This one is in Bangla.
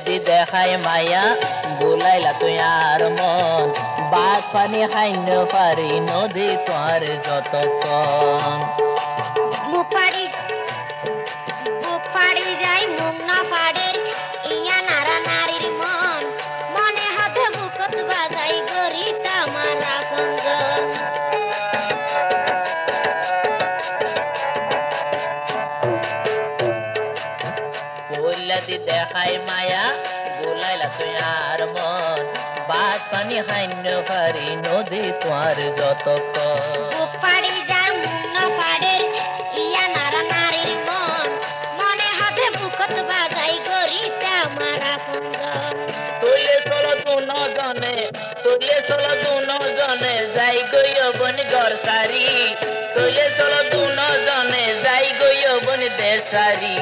দি দেখাই মায়া বুলাইলা তুই আর মন বাঘ পানি খাইন পারি নদী তোর যতক্ষণ বুক পাড়ি যাই মুখ না পাড়ে ইয়া নারা নারীর মন মনে হাতে বুকত বাজাই গরি তামারা কুঞ্জন দি দেখাই মায়া বুলাইলা তুই আর মন বাঘ পানি খাইন পারি নদী তোর যতক্ষণ বুক পাড়ি যাই মুখ না পাড়ে ইয়া নারা নারীর মন মনে হাতে বুকত বাজাই গরি তামারা কুঞ্জন তুলে চলো দুনো জনে যাই গইয় বন ঘর সারি তুলে চলো দুনো জনে যাই গইয় বন দেশারি